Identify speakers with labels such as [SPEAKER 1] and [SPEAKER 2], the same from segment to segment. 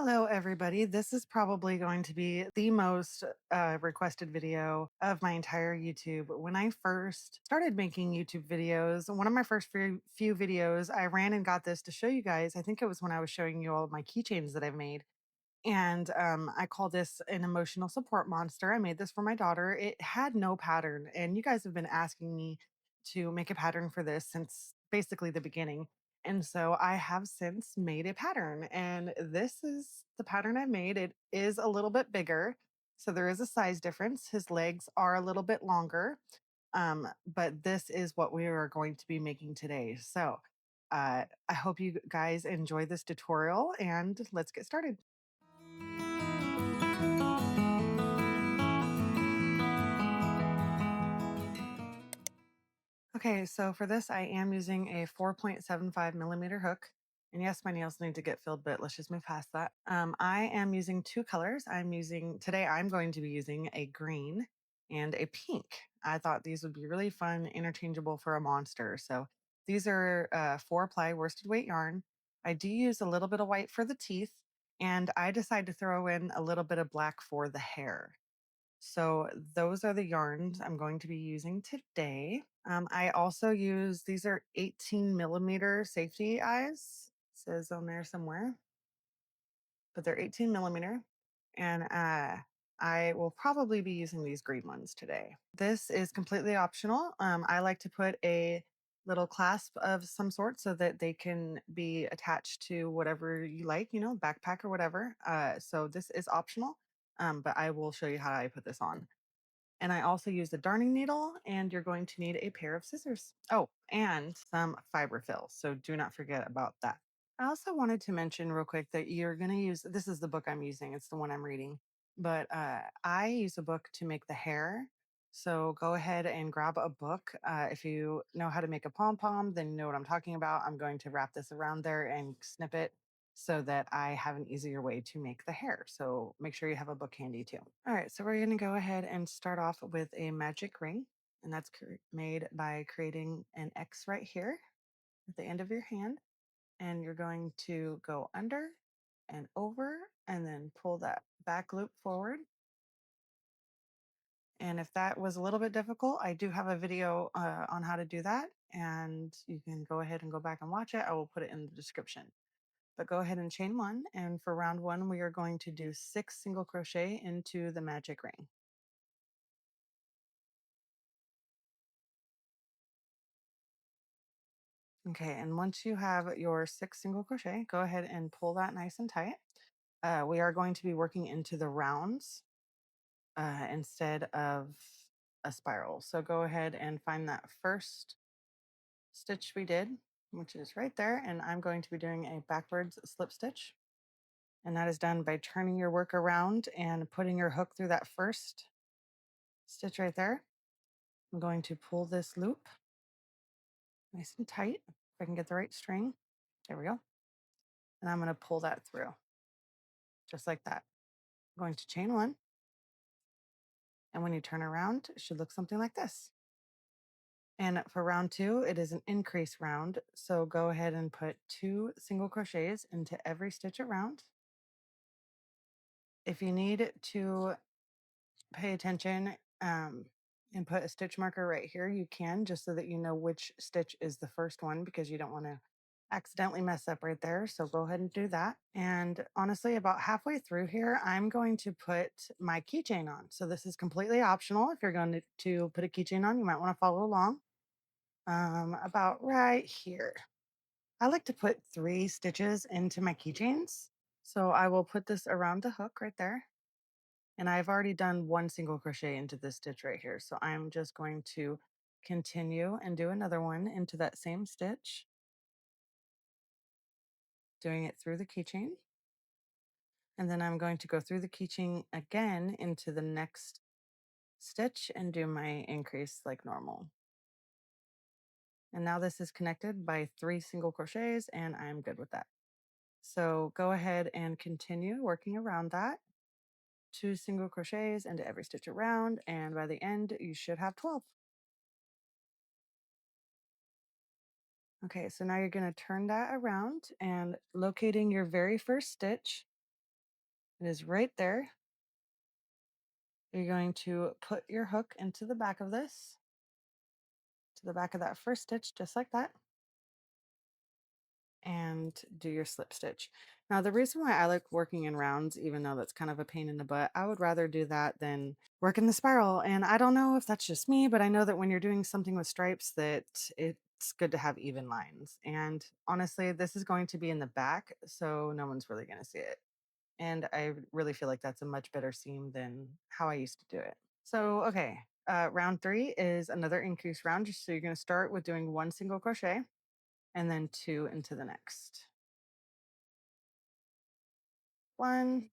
[SPEAKER 1] Hello, everybody. This is probably going to be the most requested video of my entire YouTube. When I first started making YouTube videos, one of my first few videos, I ran and got this to show you guys. I think it was when I was showing you all of my keychains that I've made. And I call this an emotional support monster. I made this for my daughter. It had no pattern. And you guys have been asking me to make a pattern for this since basically the beginning. And so I have since made a pattern. And this is the pattern I made. It is a little bit bigger. So there is a size difference. His legs are a little bit longer. But this is what we are going to be making today. So I hope you guys enjoy this tutorial and let's get started. Okay, so for this, I am using a 4.75 millimeter hook. And yes, my nails need to get filled, but let's just move past that. I am using two colors. Today, I'm going to be using a green and a pink. I thought these would be really fun, interchangeable for a monster. So these are 4-ply worsted weight yarn. I do use a little bit of white for the teeth, and I decided to throw in a little bit of black for the hair. So those are the yarns I'm going to be using today. I also use, these are 18 millimeter safety eyes, says on there somewhere, but they're 18 millimeter. And I will probably be using these green ones today. This is completely optional. I like to put a little clasp of some sort so that they can be attached to whatever you like, backpack or whatever. So this is optional, but I will show you how I put this on. And I also use a darning needle, and you're going to need a pair of scissors. Oh, and some fiber fill. So do not forget about that. I also wanted to mention real quick that you're going to use this is the book I'm using, it's the one I'm reading. But I use a book to make the hair. So go ahead and grab a book. If you know how to make a pom pom, then you know what I'm talking about. I'm going to wrap this around there and snip it so that I have an easier way to make the hair. So make sure you have a book handy too. All right, so we're going to go ahead and start off with a magic ring, and that's made by creating an X right here at the end of your hand. And you're going to go under and over and then pull that back loop forward. And if that was a little bit difficult, I do have a video on how to do that. And you can go ahead and go back and watch it. I will put it in the description. But go ahead and chain one. And for round one, we are going to do 6 single crochet into the magic ring. Okay, and once you have your 6 single crochet, go ahead and pull that nice and tight. We are going to be working into the rounds instead of a spiral. So go ahead and find that first stitch we did, which is right there. And I'm going to be doing a backwards slip stitch. And that is done by turning your work around and putting your hook through that first stitch right there. I'm going to pull this loop nice and tight. If I can get the right string. There we go. And I'm going to pull that through just like that. I'm going to chain one. And when you turn around, it should look something like this. And for round two, it is an increase round. So go ahead and put 2 single crochets into every stitch around. If you need to pay attention and put a stitch marker right here, you can, just so that you know which stitch is the first one, because you don't want to accidentally mess up right there. So go ahead and do that. And honestly, about halfway through here, I'm going to put my keychain on. So this is completely optional. If you're going to put a keychain on, you might want to follow along. About right here. I like to put 3 stitches into my keychains. So I will put this around the hook right there. And I've already done 1 single crochet into this stitch right here. So I'm just going to continue and do another one into that same stitch, doing it through the keychain. And then I'm going to go through the keychain again into the next stitch and do my increase like normal. And now this is connected by 3 single crochets, and I'm good with that. So go ahead and continue working around that. 2 single crochets into every stitch around, and by the end, you should have 12. Okay, so now you're going to turn that around and locating your very first stitch, It is right there. You're going to put your hook into the back of this, to the back of that first stitch, just like that, and do your slip stitch. Now, the reason why I like working in rounds, even though that's kind of a pain in the butt, I would rather do that than work in the spiral. And I don't know if that's just me, but I know that when you're doing something with stripes, that it's good to have even lines. And honestly, this is going to be in the back, so no one's really going to see it. And I really feel like that's a much better seam than how I used to do it. So, okay, round three is another increase round. So you're going to start with doing one single crochet and then two into the next. One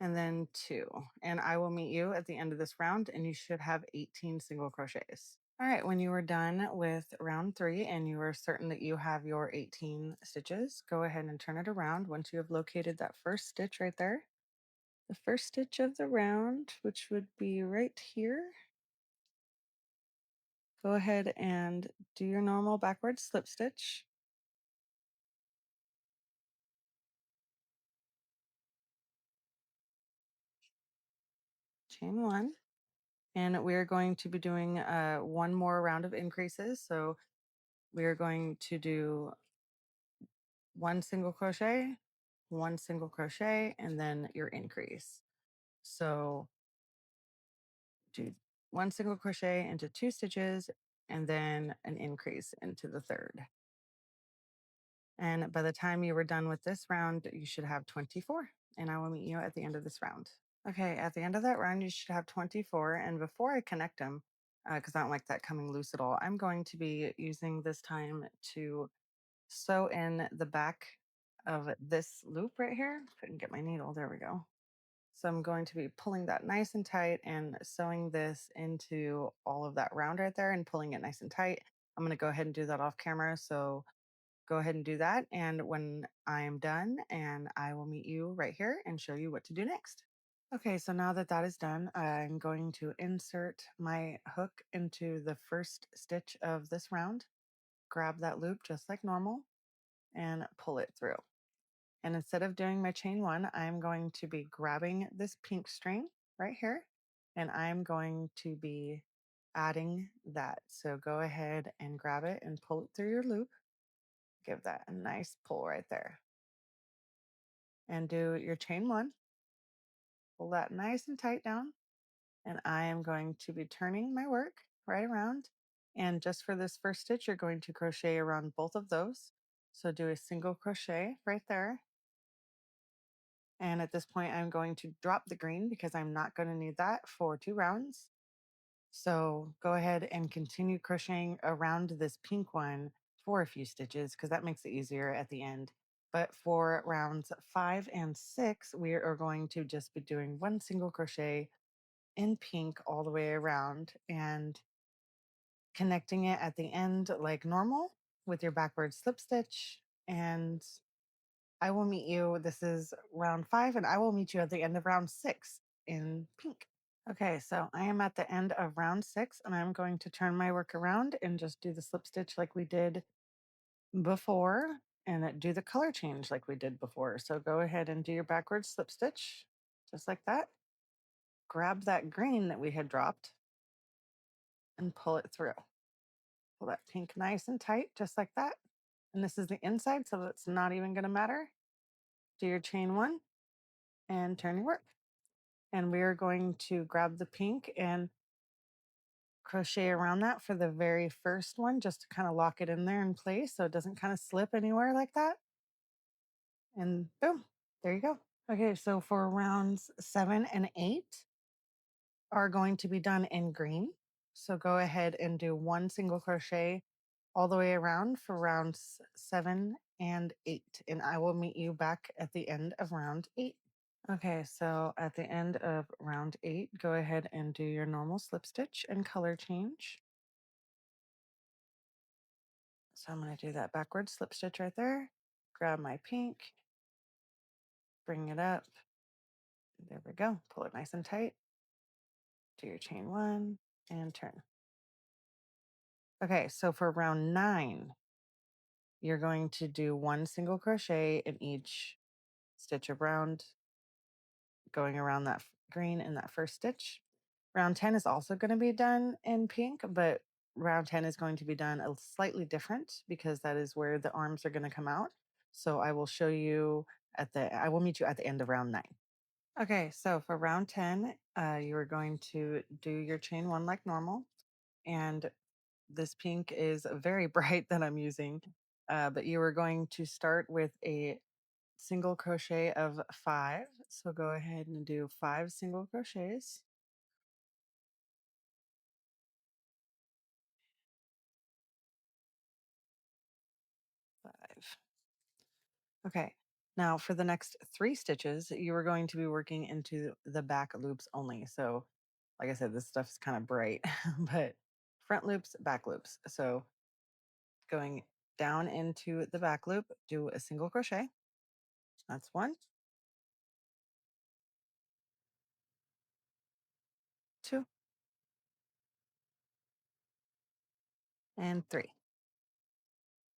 [SPEAKER 1] and then two. And I will meet you at the end of this round, and you should have 18 single crochets. All right, when you are done with round three and you are certain that you have your 18 stitches, go ahead and turn it around once you have located that first stitch right there. The first stitch of the round, which would be right here. Go ahead and do your normal backward slip stitch. Chain one. And we're going to be doing one more round of increases. So we're going to do one single crochet, and then your increase. So do one single crochet into two stitches, and then an increase into the third. And by the time you were done with this round, you should have 24. And I will meet you at the end of this round. Okay, at the end of that round, you should have 24. And before I connect them, because I don't like that coming loose at all, I'm going to be using this time to sew in the back of this loop right here. Couldn't get my needle. There we go. So I'm going to be pulling that nice and tight and sewing this into all of that round right there and pulling it nice and tight. I'm going to go ahead and do that off camera. So go ahead and do that. And when I am done, and I will meet you right here and show you what to do next. Okay, so now that that is done, I'm going to insert my hook into the first stitch of this round, grab that loop just like normal, and pull it through. And instead of doing my chain one, I'm going to be grabbing this pink string right here, and I'm going to be adding that. So go ahead and grab it and pull it through your loop. Give that a nice pull right there. And do your chain one. Pull that nice and tight down. And I am going to be turning my work right around. And just for this first stitch, you're going to crochet around both of those. So do a single crochet right there. And at this point, I'm going to drop the green because I'm not going to need that for two rounds. So go ahead and continue crocheting around this pink one for a few stitches because that makes it easier at the end. But for rounds 5 and 6, we are going to just be doing one single crochet in pink all the way around and connecting it at the end like normal with your backward slip stitch. And I will meet you. This is round 5, and I will meet you at the end of round 6 in pink. Okay, so I am at the end of round 6, and I'm going to turn my work around and just do the slip stitch like we did before, and do the color change like we did before. So go ahead and do your backward slip stitch just like that. Grab that green that we had dropped and pull it through. Pull that pink nice and tight, just like that. And this is the inside, so it's not even going to matter. Do your chain one and turn your work. And we are going to grab the pink and crochet around that for the very first one, just to kind of lock it in there in place so it doesn't kind of slip anywhere like that. And boom, there you go. Okay, so for rounds 7 and 8 are going to be done in green. So go ahead and do one single crochet all the way around for rounds 7 and 8. And I will meet you back at the end of round 8. Okay, so at the end of round 8, go ahead and do your normal slip stitch and color change. So I'm going to do that backward slip stitch right there. Grab my pink, bring it up. There we go. Pull it nice and tight. Do your chain one and turn. Okay, so for round 9, you're going to do one single crochet in each stitch around going around that green in that first stitch. Round 10 is also going to be done in pink, but round 10 is going to be done a slightly different because that is where the arms are going to come out. So I will show you I will meet you at the end of round 9. Okay, so for round 10, you are going to do your chain one like normal. And this pink is very bright that I'm using, but you are going to start with a single crochet of 5. So go ahead and do 5 single crochets. 5. Okay. Now for the next 3 stitches, you are going to be working into the back loops only. So like I said, this stuff is kind of bright, but front loops, back loops. So going down into the back loop, do a single crochet. That's 1, 2, and 3.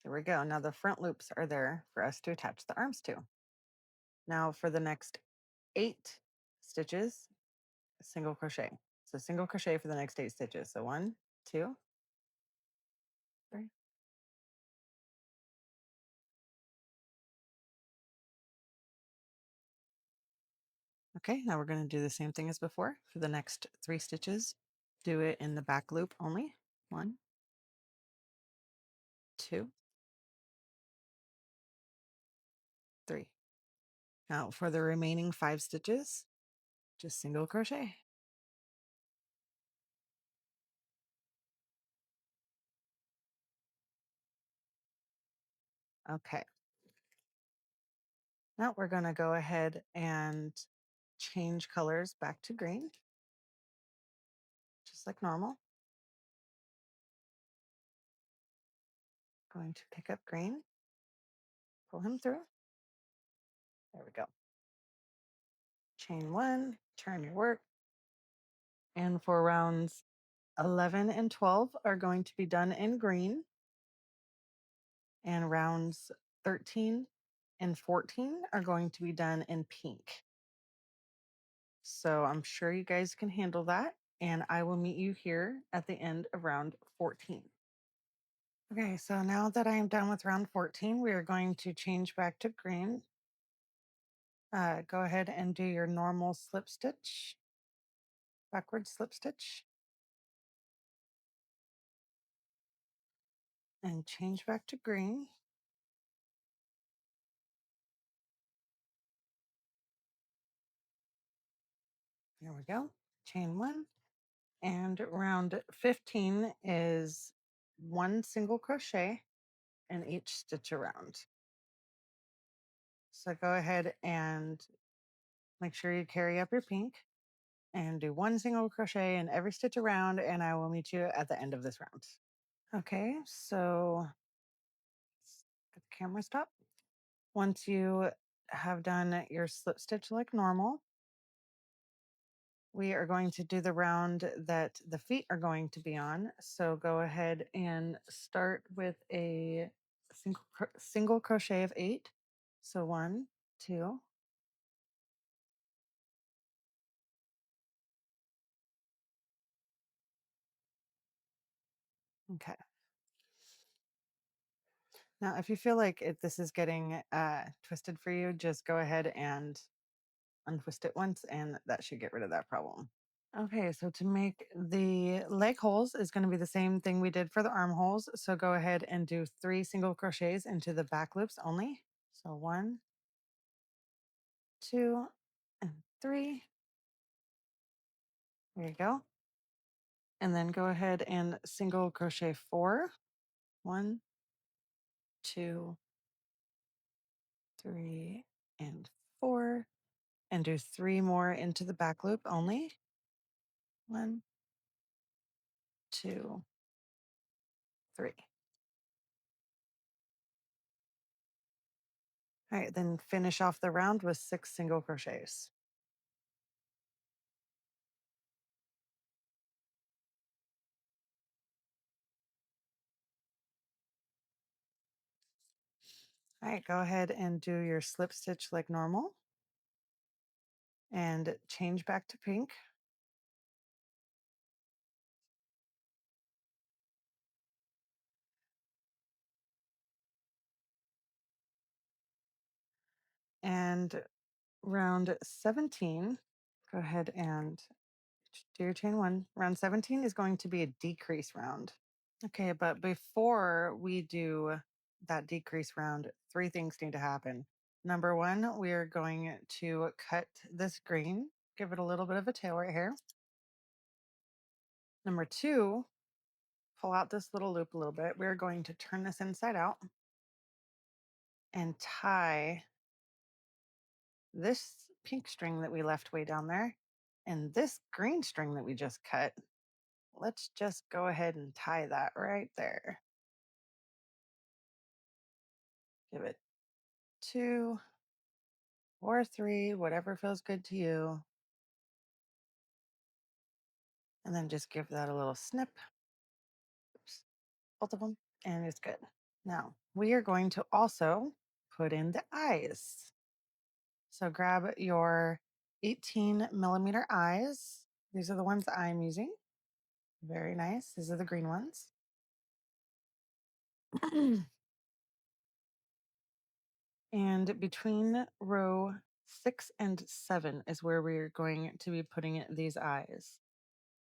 [SPEAKER 1] There we go. Now the front loops are there for us to attach the arms to. Now for the next 8 stitches, single crochet. So single crochet for the next 8 stitches. So 1, 2, 3. Okay, now we're going to do the same thing as before. For the next 3 stitches, do it in the back loop only. 1, 2, 3. Now for the remaining 5 stitches, just single crochet. Okay. Now we're going to go ahead and change colors back to green, just like normal. Going to pick up green, pull him through. There we go. Chain 1, turn your work. And for rounds 11 and 12 are going to be done in green, and rounds 13 and 14 are going to be done in pink. So I'm sure you guys can handle that, and I will meet you here at the end of round 14. Okay, so now that I am done with round 14, we are going to change back to green. Go ahead and do your normal slip stitch, backward slip stitch, and change back to green. There we go. Chain 1. And round 15 is 1 single crochet in each stitch around. So go ahead and make sure you carry up your pink and do 1 single crochet in every stitch around, and I will meet you at the end of this round. Okay, so let's get the camera stop. Once you have done your slip stitch like normal, we are going to do the round that the feet are going to be on. So go ahead and start with a single crochet of 8. So 1, 2, okay. Now, if you feel like this is getting twisted for you, just go ahead and untwist it once, and that should get rid of that problem. Okay, so to make the leg holes is going to be the same thing we did for the armholes. So go ahead and do 3 single crochets into the back loops only. So 1, 2, and 3. There you go. And then go ahead and single crochet 4. 1, 2, 3, and 4. And do 3 more into the back loop only. 1, 2, 3. All right, then finish off the round with 6 single crochets. All right, go ahead and do your slip stitch like normal. and change back to pink. And round 17, go ahead and do your chain one. Round 17 is going to be a decrease round. Okay, but before we do that decrease round, three things need to happen. Number one, we're going to cut this green, give it a little bit of a tail right here. Number two, pull out this little loop a little bit. We're going to turn this inside out and tie this pink string that we left way down there and this green string that we just cut. Let's just go ahead and tie that right there. Give it two or three, whatever feels good to you. And then just give that a little snip. Oops, both of them, and it's good. Now we are going to also put in the eyes. So grab your 18 millimeter eyes. These are the ones I'm using. Very nice. These are the green ones. And between row 6 and 7 is where we're going to be putting these eyes.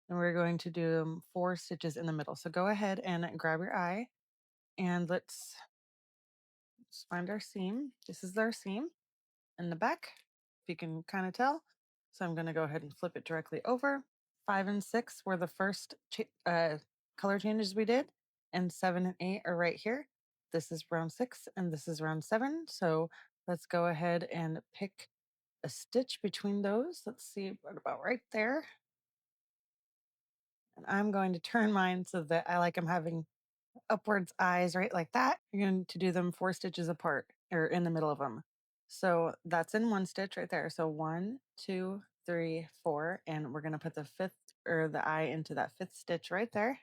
[SPEAKER 1] And we're going to do 4 stitches in the middle. So go ahead and grab your eye and let's find our seam. This is our seam in the back, if you can kind of tell. So I'm going to go ahead and flip it directly over. 5 and 6 were the first color changes we did, and 7 and 8 are right here. This is round 6 and this is round 7. So let's go ahead and pick a stitch between those. Let's see, what about right there? And I'm going to turn mine so that I like I'm having upwards eyes, right? Like that. You're going to do them 4 stitches apart or in the middle of them. So that's in one stitch right there. So 1, 2, 3, 4. And we're going to put the fifth or the eye into that fifth stitch right there.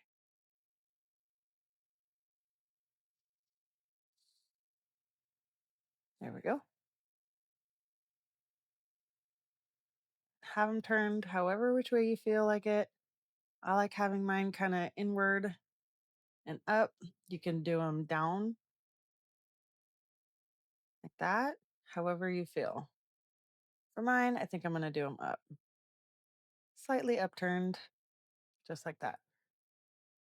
[SPEAKER 1] There we go. Have them turned however which way you feel like it. I like having mine kind of inward and up. You can do them down like that, however you feel. For mine, I think I'm going to do them up. Slightly upturned, just like that.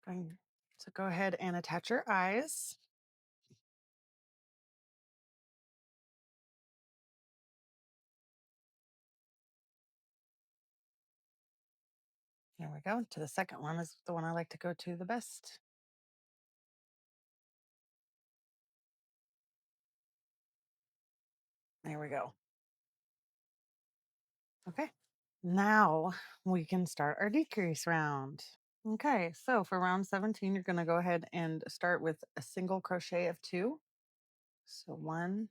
[SPEAKER 1] So go ahead and attach your eyes. Here we go. To the second one is the one I like to go to the best. There we go. Okay. Now we can start our decrease round. Okay, so for round 17, you're going to go ahead and start with a single crochet of 2. So 1,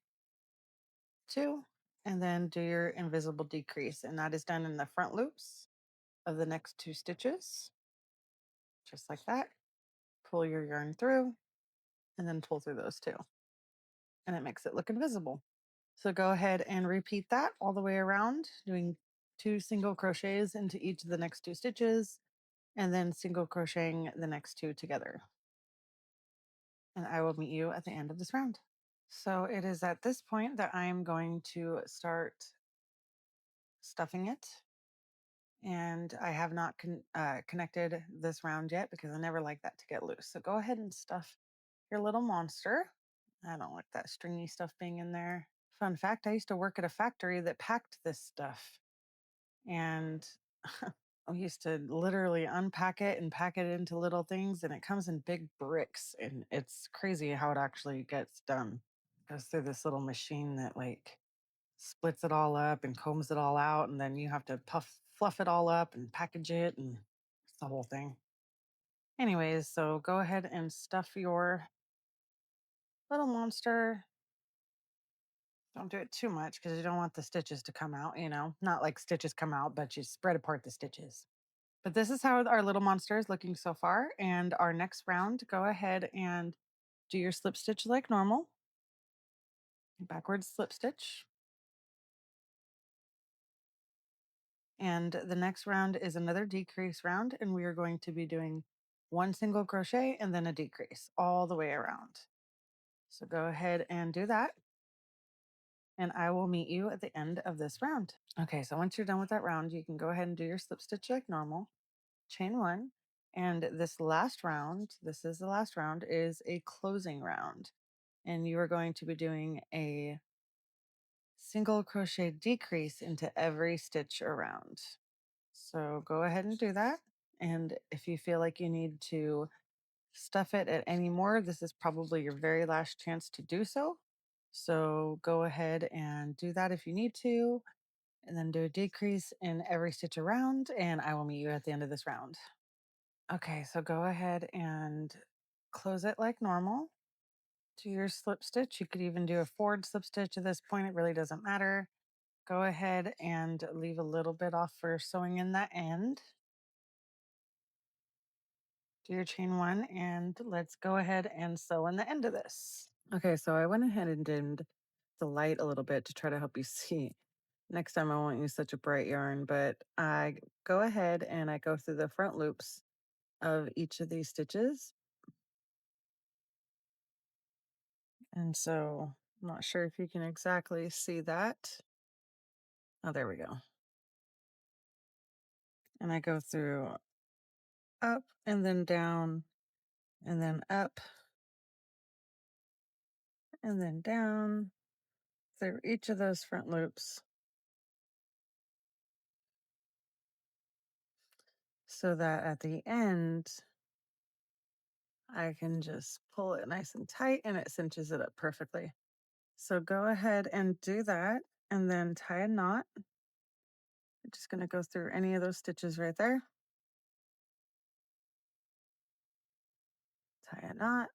[SPEAKER 1] 2, and then do your invisible decrease. And that is done in the front loops of the next 2 stitches, just like that. Pull your yarn through and then pull through those 2. And it makes it look invisible. So go ahead and repeat that all the way around, doing 2 single crochets into each of the next 2 stitches, and then single crocheting the next 2 together. And I will meet you at the end of this round. So it is at this point that I'm going to start stuffing it. And I have not connected this round yet because I never like that to get loose. So go ahead and stuff your little monster. I don't like that stringy stuff being in there. Fun fact, I used to work at a factory that packed this stuff. And we used to literally unpack it and pack it into little things, and it comes in big bricks. And it's crazy how it actually gets done. It goes through this little machine that like splits it all up and combs it all out, and then you have to fluff it all up and package it, and it's the whole thing. Anyways, so go ahead and stuff your little monster. Don't do it too much because you don't want the stitches to come out, not like stitches come out, but you spread apart the stitches. But this is how our little monster is looking so far. And our next round, go ahead and do your slip stitch like normal. Backwards slip stitch. And the next round is another decrease round, and we are going to be doing one single crochet and then a decrease all the way around. So go ahead and do that, and I will meet you at the end of this round. Okay, so once you're done with that round, you can go ahead and do your slip stitch like normal, chain one, and this last round, this is the last round, is a closing round. And you are going to be doing a single crochet decrease into every stitch around. So go ahead and do that. And if you feel like you need to stuff it at any more, this is probably your very last chance to do so. So go ahead and do that if you need to, and then do a decrease in every stitch around, and I will meet you at the end of this round. Okay, so go ahead and close it like normal. Do your slip stitch. You could even do a forward slip stitch at this point. It really doesn't matter. Go ahead and leave a little bit off for sewing in that end. Do your chain one, and let's go ahead and sew in the end of this. Okay, so I went ahead and dimmed the light a little bit to try to help you see. Next time I won't use such a bright yarn, but I go ahead and I go through the front loops of each of these stitches. And so I'm not sure if you can exactly see that. Oh, there we go. And I go through up and then down and then up and then down through each of those front loops so that at the end I can just pull it nice and tight and it cinches it up perfectly. So go ahead and do that and then tie a knot. I'm just going to go through any of those stitches right there. Tie a knot.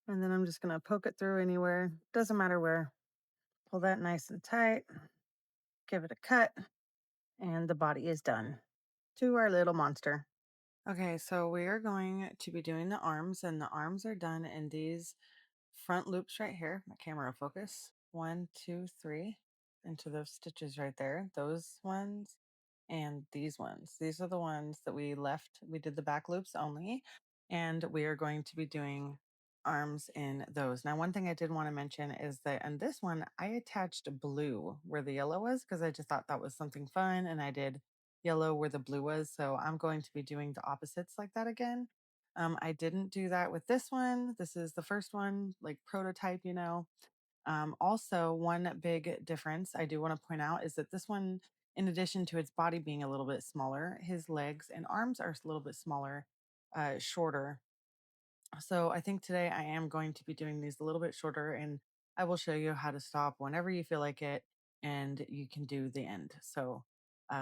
[SPEAKER 1] And then I'm just going to poke it through anywhere. Doesn't matter where. Pull that nice and tight. Give it a cut. And the body is done to our little monster. Okay, so we are going to be doing the arms, and the arms are done in these front loops right here. My camera will focus. 1, 2, 3 into those stitches right there. Those ones and these ones. These are the ones that we left. We did the back loops only, and we are going to be doing arms in those. Now, one thing I did want to mention is that on this one, I attached blue where the yellow was because I just thought that was something fun, and I did yellow where the blue was. So I'm going to be doing the opposites like that again. I didn't do that with this one. This is the first one, like prototype, you know. Also, one big difference I do want to point out is that this one, in addition to its body being a little bit smaller, his legs and arms are a little bit smaller, shorter. So I think today I am going to be doing these a little bit shorter, and I will show you how to stop whenever you feel like it, and you can do the end. So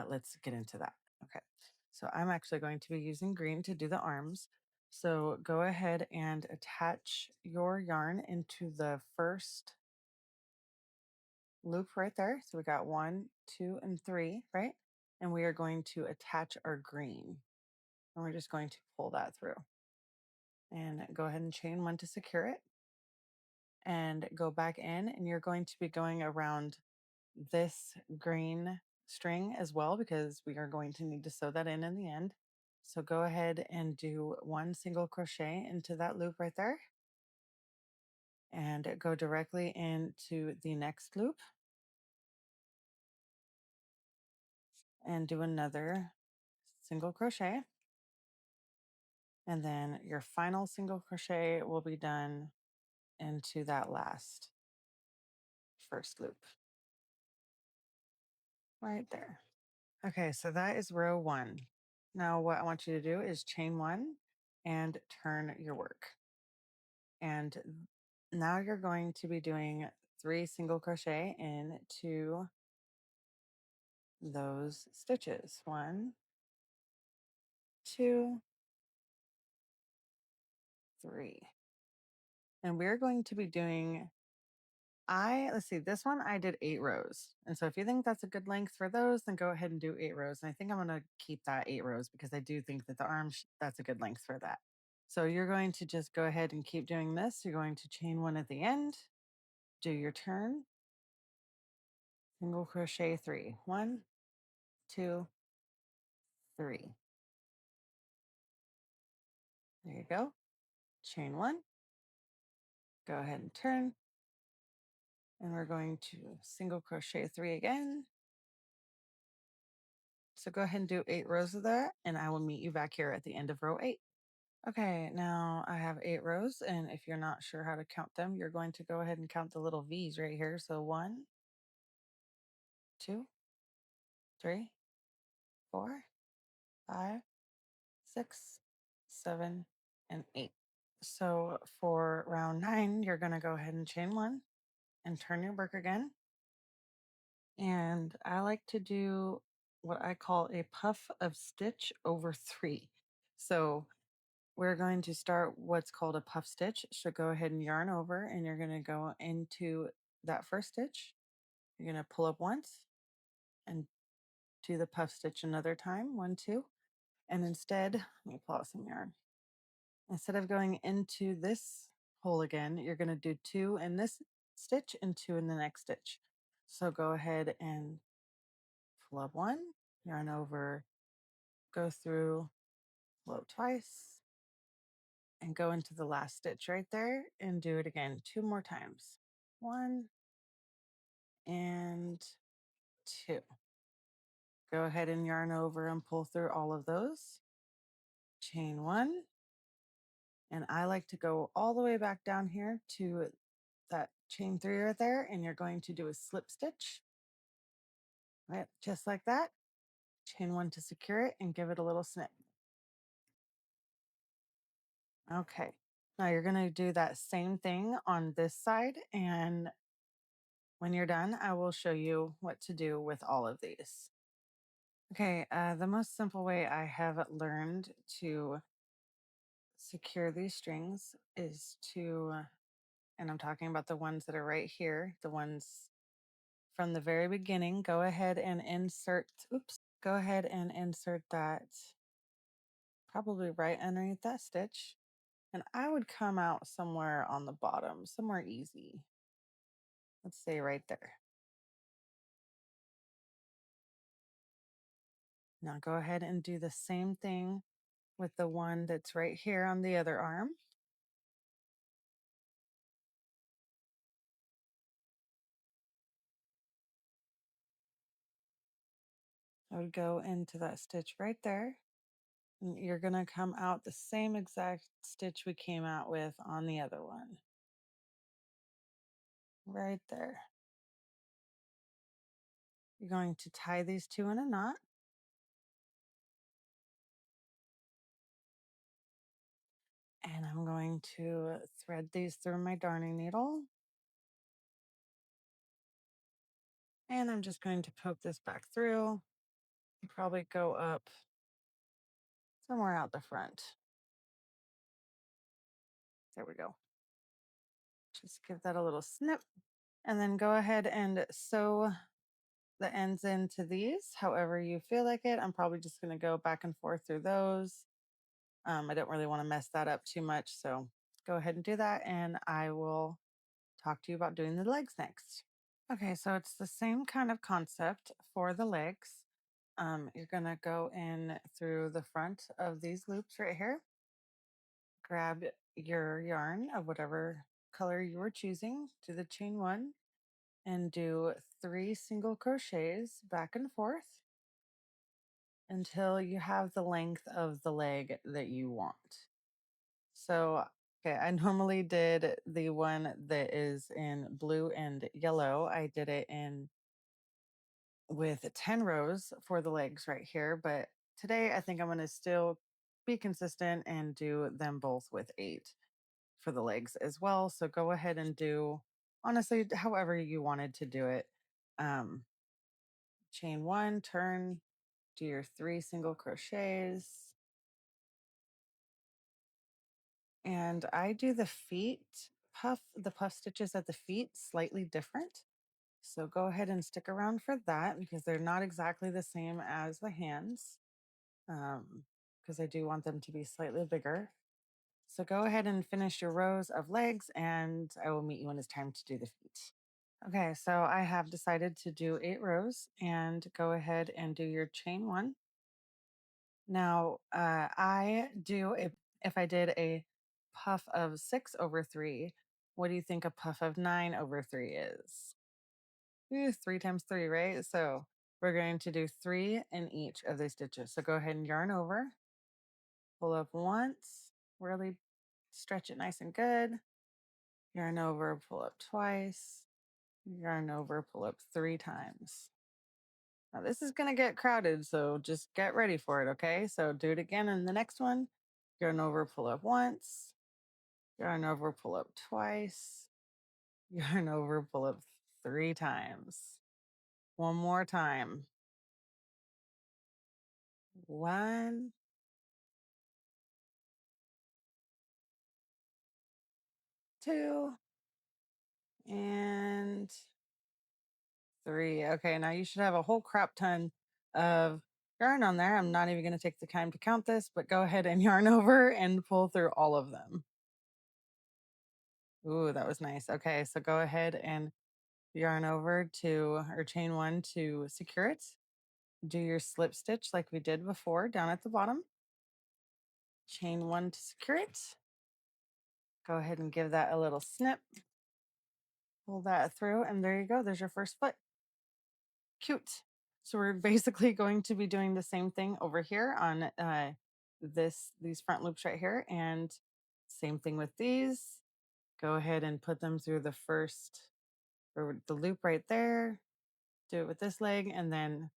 [SPEAKER 1] let's get into that. Okay. So I'm actually going to be using green to do the arms. So go ahead and attach your yarn into the first loop right there. So we got 1, 2, and 3, right? And we are going to attach our green. And we're just going to pull that through. And go ahead and chain one to secure it. And go back in, and you're going to be going around this green string as well because we are going to need to sew that in the end. So go ahead and do one single crochet into that loop right there and go directly into the next loop and do another single crochet. And then your final single crochet will be done into that last first loop right there. Okay, so that is row one. Now, what I want you to do is chain one and turn your work. And now you're going to be doing 3 single crochet into those stitches. 1, 2, 3. And we're going to be doing let's see, this one I did 8 rows. And so if you think that's a good length for those, then go ahead and do 8 rows. And I think I'm going to keep that 8 rows because I do think that the arms, that's a good length for that. So you're going to just go ahead and keep doing this. You're going to chain one at the end, do your turn, single crochet three. One, two, three. There you go. Chain one. Go ahead and turn. And we're going to single crochet three again. So go ahead and do 8 rows of that, and I will meet you back here at the end of row 8. Okay, now I have 8 rows, and if you're not sure how to count them, you're going to go ahead and count the little V's right here. So 1, 2, 3, 4, 5, 6, 7, and 8. So for round 9, you're going to go ahead and chain 1 and turn your work again. And I like to do what I call a puff of stitch over 3. So we're going to start what's called a puff stitch. So go ahead and yarn over, and you're going to go into that first stitch. You're going to pull up once and do the puff stitch another time, 1, 2. And instead, let me pull out some yarn. Instead of going into this hole again, you're going to do 2 in this stitch and 2 in the next stitch. So go ahead and pull up 1, yarn over, go through, pull up twice, and go into the last stitch right there and do it again 2 more times. 1 and 2. Go ahead and yarn over and pull through all of those. Chain 1. And I like to go all the way back down here to that chain 3 right there, and you're going to do a slip stitch, right? Just like that. Chain 1 to secure it and give it a little snip. Okay. Now you're going to do that same thing on this side, and when you're done, I will show you what to do with all of these. Okay, the most simple way I have learned to secure these strings is to, and I'm talking about the ones that are right here, the ones from the very beginning, go ahead and insert, oops, go ahead and insert that probably right underneath that stitch. And I would come out somewhere on the bottom, somewhere easy. Let's say right there. Now go ahead and do the same thing with the one that's right here on the other arm. I would go into that stitch right there. And you're going to come out the same exact stitch we came out with on the other one. Right there. You're going to tie these two in a knot. And I'm going to thread these through my darning needle. And I'm just going to poke this back through. Probably go up somewhere out the front. There we go. Just give that a little snip. And then go ahead and sew the ends into these however you feel like it. I'm probably just going to go back and forth through those. I don't really want to mess that up too much. So go ahead and do that. And I will talk to you about doing the legs next. Okay, so it's the same kind of concept for the legs. You're going to go in through the front of these loops right here. Grab your yarn of whatever color you are choosing, do the chain 1, and do 3 single crochets back and forth until you have the length of the leg that you want. So, okay, I normally did the one that is in blue and yellow. I did it in with 10 rows for the legs right here, but today I think I'm going to still be consistent and do them both with 8 for the legs as well. So go ahead and do, honestly, however you wanted to do it. Um, chain 1, turn, do your 3 single crochets. And I do the feet the puff stitches at the feet slightly different. So go ahead and stick around for that because they're not exactly the same as the hands. Because I do want them to be slightly bigger. So go ahead and finish your rows of legs, and I will meet you when it's time to do the feet. Okay, so I have decided to do 8 rows and go ahead and do your chain one. Now, if I did a puff of 6/3, what do you think a puff of 9/3 is? 3 times 3, right? So we're going to do 3 in each of these stitches. So go ahead and yarn over, pull up once, really stretch it nice and good. Yarn over, pull up twice, yarn over, pull up 3 times. Now this is going to get crowded, so just get ready for it, okay? So do it again in the next one. Yarn over, pull up once, yarn over, pull up twice, yarn over, pull up 3 times. One more time. 1, 2, and 3. Okay, now you should have a whole crap ton of yarn on there. I'm not even going to take the time to count this, but go ahead and yarn over and pull through all of them. Ooh, that was nice. Okay, so go ahead and yarn over to or chain one to secure it. Do your slip stitch like we did before down at the bottom. Chain one to secure it. Go ahead and give that a little snip. Pull that through, and there you go. There's your first foot. Cute. So we're basically going to be doing the same thing over here on these front loops right here, and same thing with these. Go ahead and put them through the first or the loop right there. Do it with this leg, and then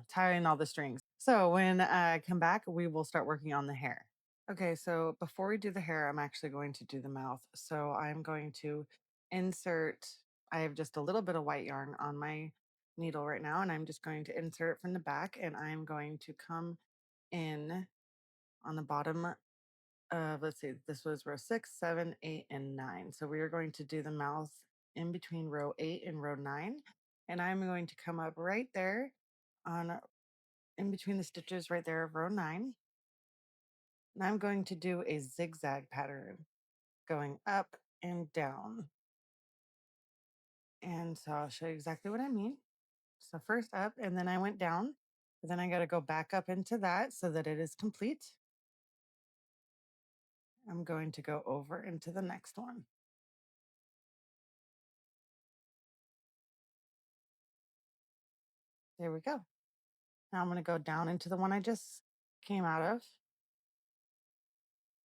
[SPEAKER 1] tie in all the strings. So when I come back, we will start working on the hair. Okay, so before we do the hair, I'm actually going to do the mouth. So I'm going to insert, I have just a little bit of white yarn on my needle right now, and I'm just going to insert it from the back, and I'm going to come in on the bottom of, let's see, this was row 6, 7, 8, and 9. So we are going to do the mouth in between row 8 and row 9. And I'm going to come up right there on in between the stitches right there of row 9. And I'm going to do a zigzag pattern going up and down. And so I'll show you exactly what I mean. So first up, and then I went down, but then I got to go back up into that so that it is complete. I'm going to go over into the next one. There we go. Now I'm going to go down into the one I just came out of.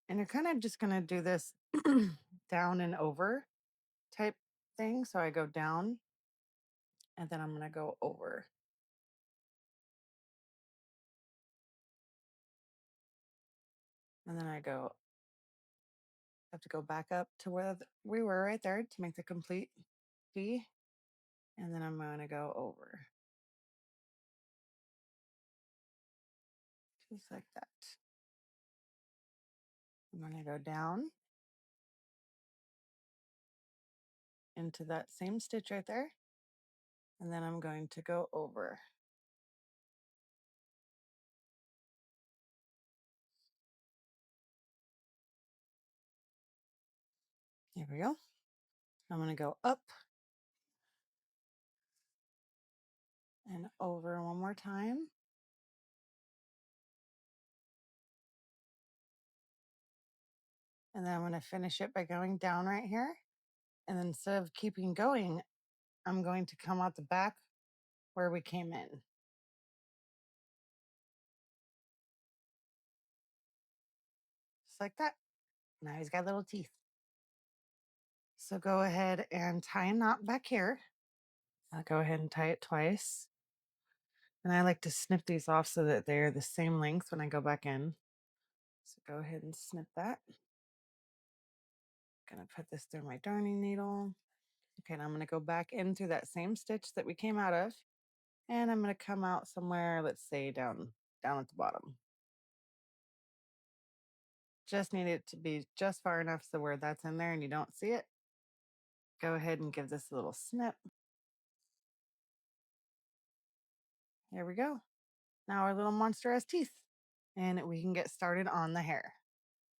[SPEAKER 1] And you're kind of just going to do this down and over type thing. So I go down and then I'm going to go over. And then I have to go back up to where we were right there to make the complete V. And then I'm going to go over just like that. I'm going to go down into that same stitch right there. And then I'm going to go over. Here we go. I'm going to go up and over one more time. And then I'm going to finish it by going down right here. And then instead of keeping going, I'm going to come out the back where we came in. Just like that. Now he's got little teeth. So go ahead and tie a knot back here. I'll go ahead and tie it twice. And I like to snip these off so that they're the same length when I go back in. So go ahead and snip that. Gonna put this through my darning needle. Okay, and I'm gonna go back in through that same stitch that we came out of. And I'm gonna come out somewhere, let's say down at the bottom. Just need it to be just far enough so where that's in there and you don't see it. Go ahead and give this a little snip. There we go. Now our little monster has teeth and we can get started on the hair.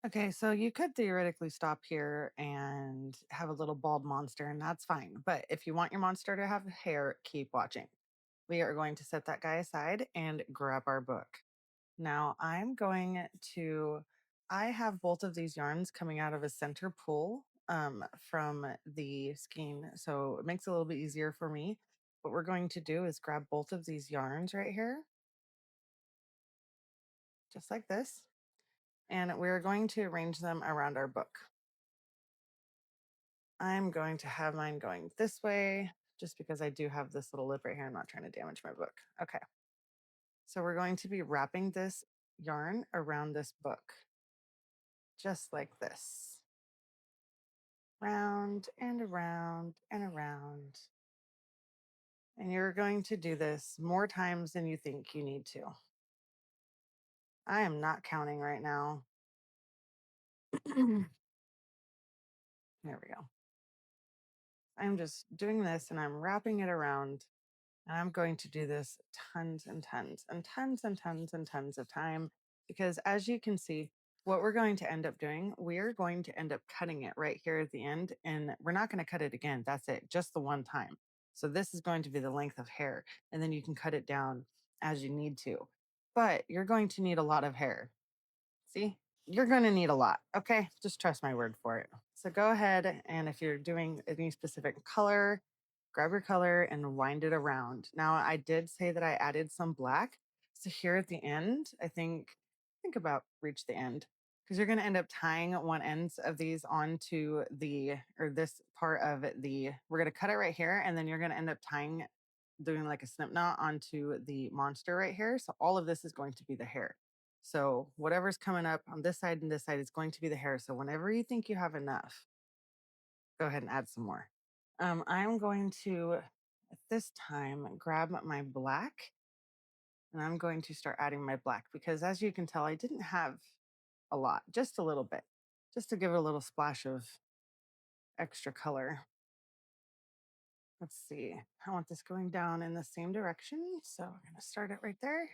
[SPEAKER 1] Okay, so you could theoretically stop here and have a little bald monster, and that's fine. But if you want your monster to have hair, keep watching. We are going to set that guy aside and grab our book. Now I have both of these yarns coming out of a center pull from the skein. So it makes it a little bit easier for me. What we're going to do is grab both of these yarns right here, just like this. And we're going to arrange them around our book. I'm going to have mine going this way just because I do have this little lip right here. I'm not trying to damage my book. Okay. So we're going to be wrapping this yarn around this book, just like this. Round and around and around. And you're going to do this more times than you think you need to. I am not counting right now. There we go. I'm just doing this and I'm wrapping it around. And I'm going to do this tons and tons and tons and tons and tons of time because as you can see, what we're going to end up doing, we're going to end up cutting it right here at the end. And we're not going to cut it again. That's it, just the one time. So this is going to be the length of hair. And then you can cut it down as you need to. But you're going to need a lot of hair. See, you're going to need a lot. Okay. Just trust my word for it. So go ahead. And if you're doing any specific color, grab your color and wind it around. Now, I did say that I added some black. So here at the end, think about reach the end because you're going to end up tying one ends of these onto or this part of we're going to cut it right here. And then you're going to end up doing like a snip knot onto the monster right here. So all of this is going to be the hair. So whatever's coming up on this side and this side is going to be the hair. So whenever you think you have enough, go ahead and add some more. I'm going to, at this time, grab my black and I'm going to start adding my black because as you can tell, I didn't have a lot, just a little bit, just to give it a little splash of extra color. Let's see. I want this going down in the same direction. So I'm going to start it right there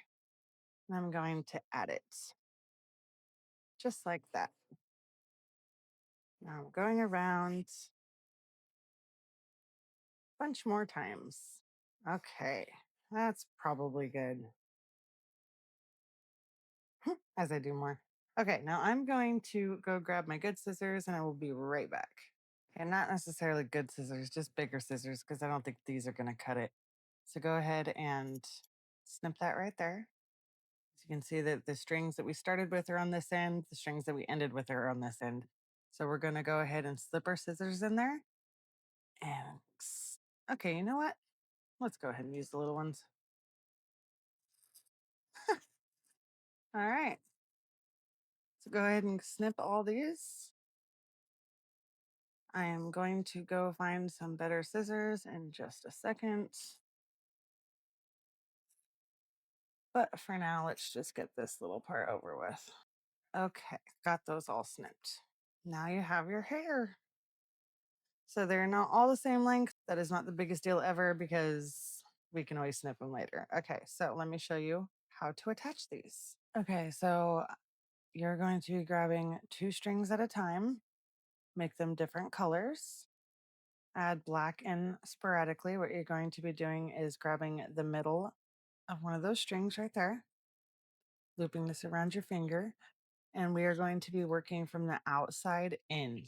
[SPEAKER 1] and I'm going to add it just like that. Now I'm going around a bunch more times. Okay, that's probably good. As I do more. Okay, now I'm going to go grab my good scissors and I will be right back. Okay, not necessarily good scissors, just bigger scissors because I don't think these are going to cut it. So go ahead and snip that right there. As you can see that the strings that we started with are on this end, the strings that we ended with are on this end. So we're going to go ahead and slip our scissors in there. And okay, you know what? Let's go ahead and use the little ones. All right. So go ahead and snip all these. I am going to go find some better scissors in just a second. But for now, let's just get this little part over with. Okay, got those all snipped. Now you have your hair. So they're not all the same length. That is not the biggest deal ever because we can always snip them later. Okay, so let me show you how to attach these. Okay, so you're going to be grabbing 2 strings at a time, make them different colors. Add black in sporadically. What you're going to be doing is grabbing the middle of one of those strings right there, looping this around your finger, and we are going to be working from the outside in.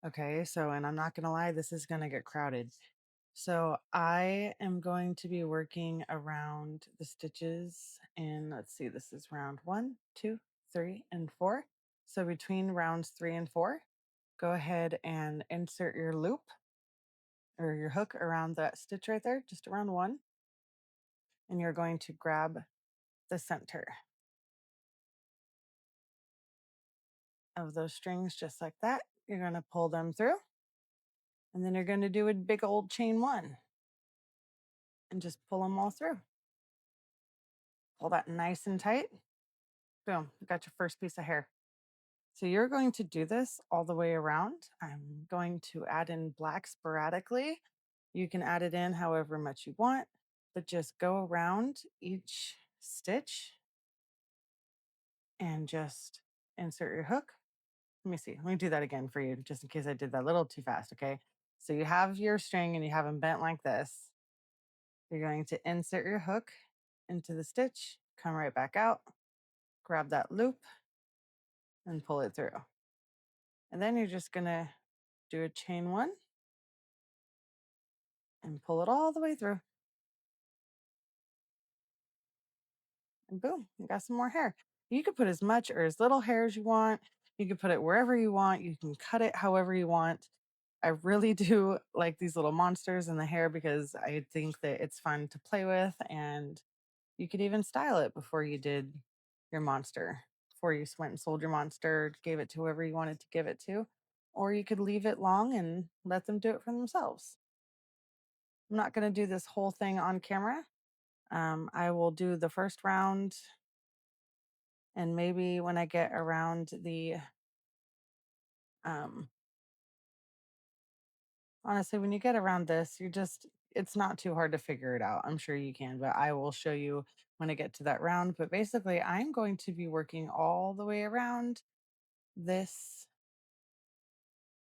[SPEAKER 1] Okay, so, and I'm not going to lie, this is going to get crowded. So I am going to be working around the stitches and let's see, this is round 1, 2, 3, and 4. So between rounds 3 and 4, go ahead and insert your loop or your hook around that stitch right there, just around 1. And you're going to grab the center of those strings just like that. You're going to pull them through. And then you're going to do a big old chain 1 and just pull them all through. Pull that nice and tight. Boom, you got your first piece of hair. So you're going to do this all the way around. I'm going to add in black sporadically. You can add it in however much you want, but just go around each stitch and just insert your hook let me see. Let me do that again for you, just in case I did that a little too fast. Okay. So you have your string and you have them bent like this. You're going to insert your hook into the stitch, come right back out, grab that loop and pull it through. And then you're just going to do a chain one and pull it all the way through. And boom, you got some more hair. You could put as much or as little hair as you want. You can put it wherever you want. You can cut it however you want. I really do like these little monsters in the hair because I think that it's fun to play with, and you could even style it before you did your monster. Before you went and sold your monster, gave it to whoever you wanted to give it to, or you could leave it long and let them do it for themselves. I'm not going to do this whole thing on camera. I will do the first round, and maybe when I get around the um honestly, when you get around this, it's not too hard to figure it out. I'm sure you can, but I will show you when I get to that round. But basically, I'm going to be working all the way around this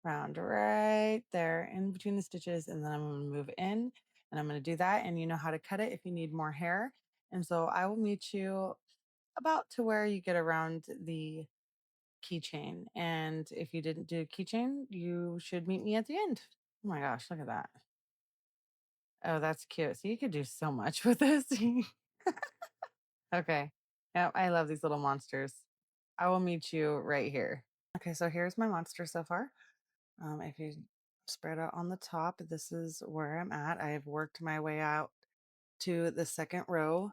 [SPEAKER 1] round right there in between the stitches, and then I'm going to move in and I'm going to do that, and you know how to cut it if you need more hair. And so I will meet you about to where you get around the keychain. And if you didn't do keychain, you should meet me at the end. Oh my gosh, look at that. Oh, that's cute. So you could do so much with this. Okay. Yep, I love these little monsters. I will meet you right here. Okay, so here's my monster so far. If you spread out on the top, this is where I'm at. I've worked my way out to the second row,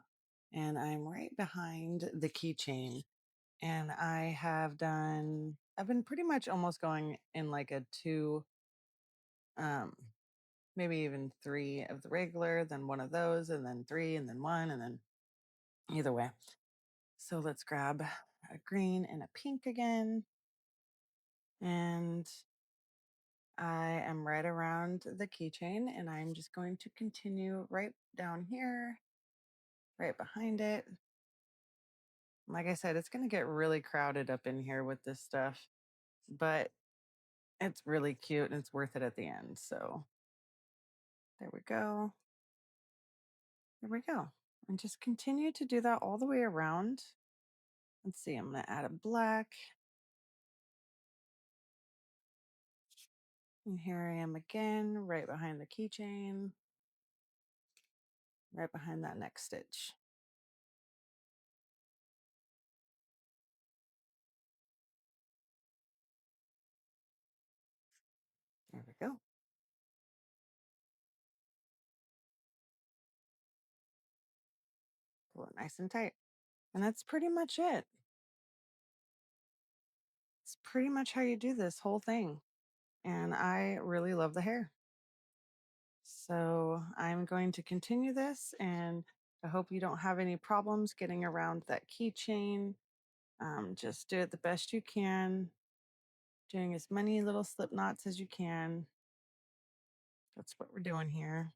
[SPEAKER 1] and I'm right behind the keychain. And I've been pretty much almost going in like a two, um, maybe even three of the regular, then one of those, and then three, and then one, and then either way. So let's grab a green and a pink again. And I am right around the keychain, and I'm just going to continue right down here, right behind it. Like I said, it's going to get really crowded up in here with this stuff, but it's really cute and it's worth it at the end. So there we go. There we go. And just continue to do that all the way around. Let's see, I'm going to add a black. And here I am again, right behind the keychain, right behind that next stitch. There we go. Pull it nice and tight. And that's pretty much it. It's pretty much how you do this whole thing. And I really love the hair. So I'm going to continue this, and I hope you don't have any problems getting around that keychain. Just do it the best you can, doing as many little slip knots as you can. That's what we're doing here.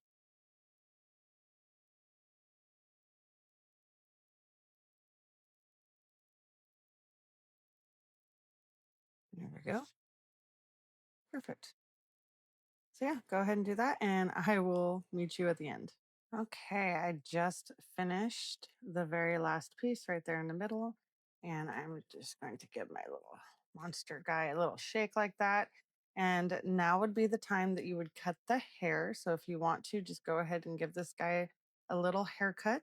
[SPEAKER 1] There we go. Perfect. So yeah, go ahead and do that, and I will meet you at the end. Okay, I just finished the very last piece right there in the middle, and I'm just going to give my little monster guy a little shake like that. And now would be the time that you would cut the hair. So if you want to, just go ahead and give this guy a little haircut.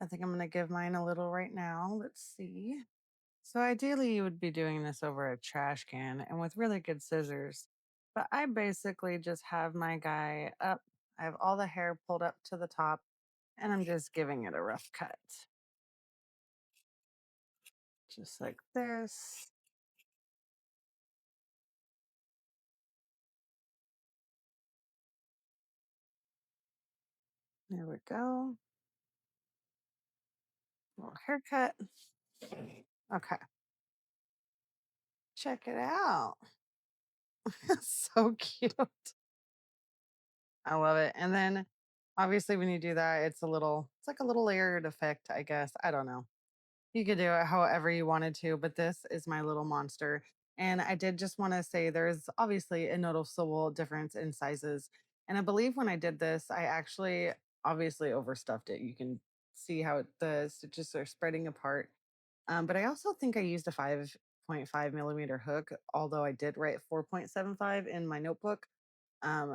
[SPEAKER 1] I think I'm going to give mine a little right now. Let's see. So ideally, you would be doing this over a trash can and with really good scissors. But I basically just have my guy up. I have all the hair pulled up to the top, and I'm just giving it a rough cut. Just like this. There we go. Little haircut. Okay. Check it out. So cute. I love it. And then obviously when you do that, it's like a little layered effect, I guess. I don't know. You could do it however you wanted to, but this is my little monster. And I did just want to say there's obviously a noticeable difference in sizes. And I believe when I did this, I actually obviously overstuffed it. You can see how the stitches are spreading apart. But I also think I used a 5.5 millimeter hook, although I did write 4.75 in my notebook.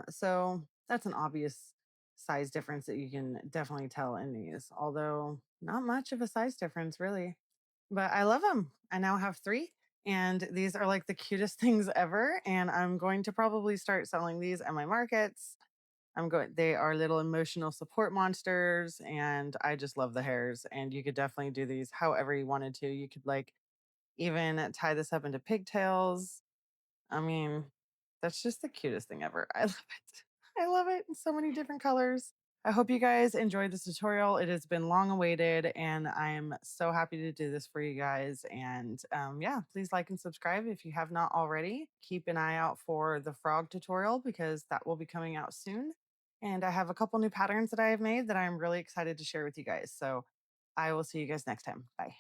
[SPEAKER 1] So that's an obvious size difference that you can definitely tell in these, although not much of a size difference, really. But I love them. I now have 3, and these are like the cutest things ever. And I'm going to probably start selling these at my markets. They are little emotional support monsters, and I just love the hairs. And you could definitely do these however you wanted to. You could like even tie this up into pigtails. I mean, that's just the cutest thing ever. I love it. I love it in so many different colors. I hope you guys enjoyed this tutorial. It has been long awaited, and I'm so happy to do this for you guys. And yeah, please like and subscribe if you have not already. Keep an eye out for the frog tutorial because that will be coming out soon. And I have a couple new patterns that I have made that I'm really excited to share with you guys. So I will see you guys next time. Bye.